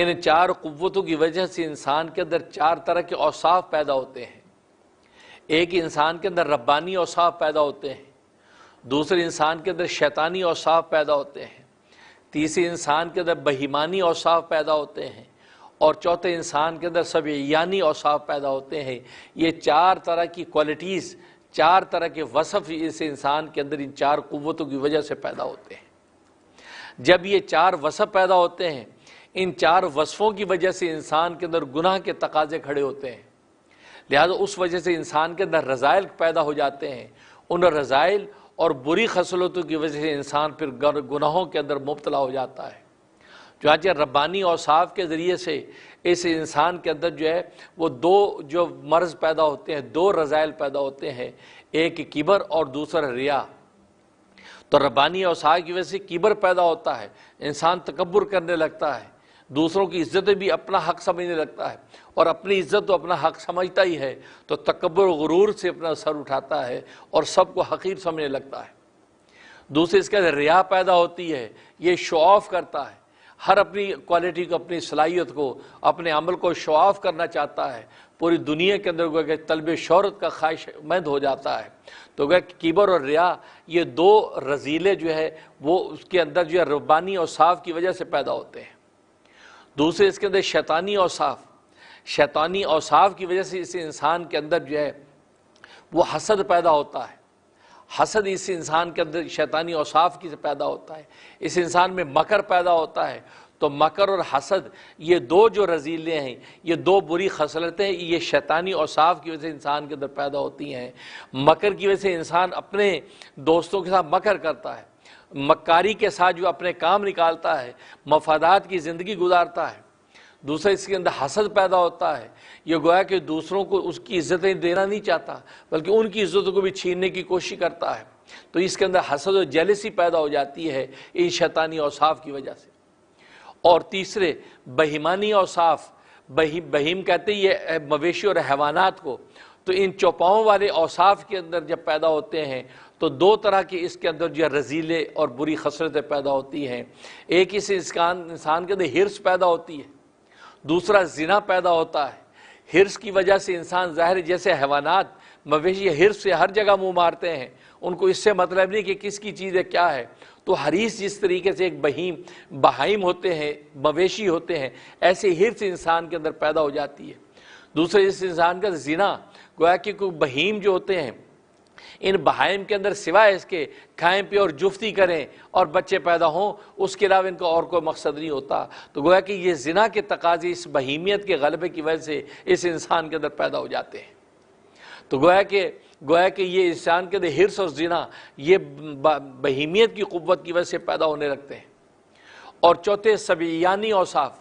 ان چار قوتوں کی وجہ سے انسان کے اندر چار طرح کے اوصاف پیدا ہوتے ہیں۔ ایک انسان کے اندر ربانی اوصاف پیدا ہوتے ہیں، دوسرے انسان کے اندر شیطانی اوصاف پیدا ہوتے ہیں، تیسرے انسان کے اندر بہیمانی اوصاف پیدا ہوتے ہیں، اور چوتھے انسان کے اندر سبعیانی اوصاف پیدا ہوتے ہیں۔ یہ چار طرح کی کوالٹیز، چار طرح کے وصف اس انسان کے اندر ان چار قوتوں کی وجہ سے پیدا ہوتے ہیں۔ جب یہ چار وصف پیدا ہوتے ہیں، ان چار وصفوں کی وجہ سے انسان کے اندر گناہ کے تقاضے کھڑے ہوتے ہیں، لہذا اس وجہ سے انسان کے اندر رذائل پیدا ہو جاتے ہیں۔ ان رذائل اور بری خصلتوں کی وجہ سے انسان پھر گناہوں کے اندر مبتلا ہو جاتا ہے۔ چنانچہ ربانی اوصاف کے ذریعے سے اس انسان کے اندر جو ہے وہ دو جو مرض پیدا ہوتے ہیں، دو رذائل پیدا ہوتے ہیں، ایک کبر اور دوسرا ریا۔ تو ربانی اوصاف کی وجہ سے کبر پیدا ہوتا ہے، انسان تکبر کرنے لگتا ہے، دوسروں کی عزت بھی اپنا حق سمجھنے لگتا ہے، اور اپنی عزت تو اپنا حق سمجھتا ہی ہے تو تکبر و غرور سے اپنا سر اٹھاتا ہے اور سب کو حقیر سمجھنے لگتا ہے۔ دوسرے اس کے اندر ریا پیدا ہوتی ہے، یہ شو آف کرتا ہے، ہر اپنی کوالٹی کو، اپنی صلاحیت کو، اپنے عمل کو شو آف کرنا چاہتا ہے، پوری دنیا کے اندر گویا کہ طلب شہرت کا خواہش مند ہو جاتا ہے۔ تو گویا کہ کبر اور ریا یہ دو رذیلے جو ہے وہ اس کے اندر جو ہے ربانی اوصاف کی وجہ سے پیدا ہوتے ہیں۔ دوسرے اس کے اندر شیطانی اوصاف، شیطانی اوصاف کی وجہ سے اس انسان کے اندر جو ہے وہ حسد پیدا ہوتا ہے۔ حسد اس انسان کے اندر شیطانی اوصاف کی سے پیدا ہوتا ہے۔ اس انسان میں مکر پیدا ہوتا ہے۔ تو مکر اور حسد یہ دو جو رذیلیں ہیں، یہ دو بری خصلتیں یہ شیطانی اوصاف کی وجہ سے انسان کے اندر پیدا ہوتی ہیں۔ مکر کی وجہ سے انسان اپنے دوستوں کے ساتھ مکر کرتا ہے، مکاری کے ساتھ جو اپنے کام نکالتا ہے، مفادات کی زندگی گزارتا ہے۔ دوسرا اس کے اندر حسد پیدا ہوتا ہے، یہ گویا کہ دوسروں کو اس کی عزتیں دینا نہیں چاہتا بلکہ ان کی عزتوں کو بھی چھیننے کی کوشش کرتا ہے۔ تو اس کے اندر حسد و جیلسی پیدا ہو جاتی ہے ان شیطانی اوصاف کی وجہ سے۔ اور تیسرے بہیمانی اوصاف، بہیم کہتے ہیں یہ مویشی اور حیوانات کو، تو ان چوپاؤں والے اوصاف کے اندر جب پیدا ہوتے ہیں تو دو طرح کی اس کے اندر جو رذیلے اور بری خصلتیں پیدا ہوتی ہیں۔ ایک اس انسان کے اندر ہرس پیدا ہوتی ہے، دوسرا زنا پیدا ہوتا ہے۔ ہرس کی وجہ سے انسان ظاہر جیسے حیوانات مویشی ہرس سے ہر جگہ منہ مارتے ہیں، ان کو اس سے مطلب نہیں کہ کس کی چیز ہے کیا ہے۔ تو حریص جس طریقے سے ایک بہائم ہوتے ہیں، مویشی ہوتے ہیں، ایسے ہرس انسان کے اندر پیدا ہو جاتی ہے۔ دوسرے اس انسان کا زنا، گویا کہ کوئی بہیم جو ہوتے ہیں، ان بہائم کے اندر سوائے اس کے کھائیں پی اور جفتی کریں اور بچے پیدا ہوں، اس کے علاوہ ان کا اور کوئی مقصد نہیں ہوتا۔ تو گویا کہ یہ زنا کے تقاضے اس بہیمیت کے غلبے کی وجہ سے اس انسان کے اندر پیدا ہو جاتے ہیں۔ تو گویا کہ یہ انسان کے اندر ہرس اور زنا یہ بہیمیت کی قوت کی وجہ سے پیدا ہونے لگتے ہیں۔ اور چوتھے سبعیانی اوصاف،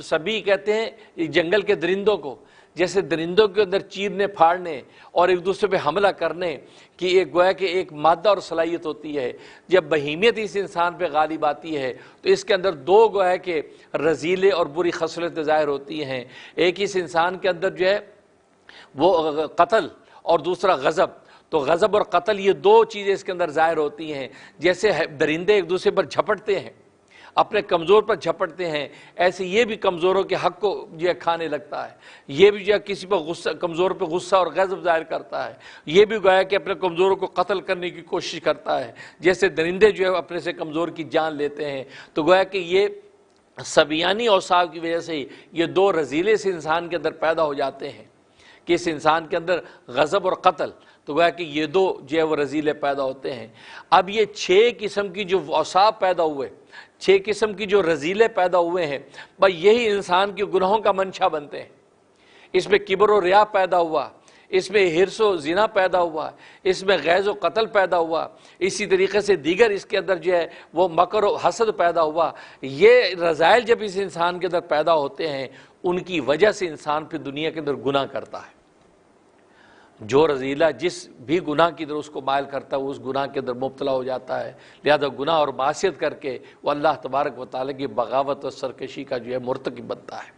سبی کہتے ہیں جنگل کے درندوں کو، جیسے درندوں کے اندر چیرنے پھاڑنے اور ایک دوسرے پہ حملہ کرنے کی ایک گویا کہ ایک مادہ اور صلاحیت ہوتی ہے۔ جب بہیمیت اس انسان پہ غالب آتی ہے تو اس کے اندر دو گویا کہ رذیلے اور بری خصلتیں ظاہر ہوتی ہیں۔ ایک اس انسان کے اندر جو ہے وہ قتل اور دوسرا غضب۔ تو غضب اور قتل یہ دو چیزیں اس کے اندر ظاہر ہوتی ہیں۔ جیسے درندے ایک دوسرے پر جھپٹتے ہیں، اپنے کمزور پر جھپٹتے ہیں، ایسے یہ بھی کمزوروں کے حق کو جو ہے کھانے لگتا ہے۔ یہ بھی جو ہے کسی پر غصہ، کمزور پہ غصہ اور غضب ظاہر کرتا ہے۔ یہ بھی گویا کہ اپنے کمزوروں کو قتل کرنے کی کوشش کرتا ہے، جیسے درندے جو ہے اپنے سے کمزور کی جان لیتے ہیں۔ تو گویا کہ یہ سبیانی اوصاف کی وجہ سے یہ دو رذیلے سے انسان کے اندر پیدا ہو جاتے ہیں کہ اس انسان کے اندر غضب اور قتل، تو گویا کہ یہ دو جو ہے وہ رذیلے پیدا ہوتے ہیں۔ اب یہ 6 قسم کی جو اوصاف پیدا ہوئے، 6 قسم کی جو رذیلے پیدا ہوئے ہیں، بھائی یہی انسان کے گناہوں کا منشا بنتے ہیں۔ اس میں کبر و ریا پیدا ہوا، اس میں ہرس و زنا پیدا ہوا، اس میں غیظ و قتل پیدا ہوا، اسی طریقے سے دیگر اس کے اندر جو ہے وہ مکر و حسد پیدا ہوا۔ یہ رذائل جب اس انسان کے اندر پیدا ہوتے ہیں ان کی وجہ سے انسان پھر دنیا کے اندر گناہ کرتا ہے۔ جو رذیلہ جس بھی گناہ کی طرف اس کو مائل کرتا ہے وہ اس گناہ کے اندر مبتلا ہو جاتا ہے، لہذا گناہ اور معصیت کر کے وہ اللہ تبارک و تعالیٰ کی بغاوت اور سرکشی کا جو ہے مرتکب بنتا ہے۔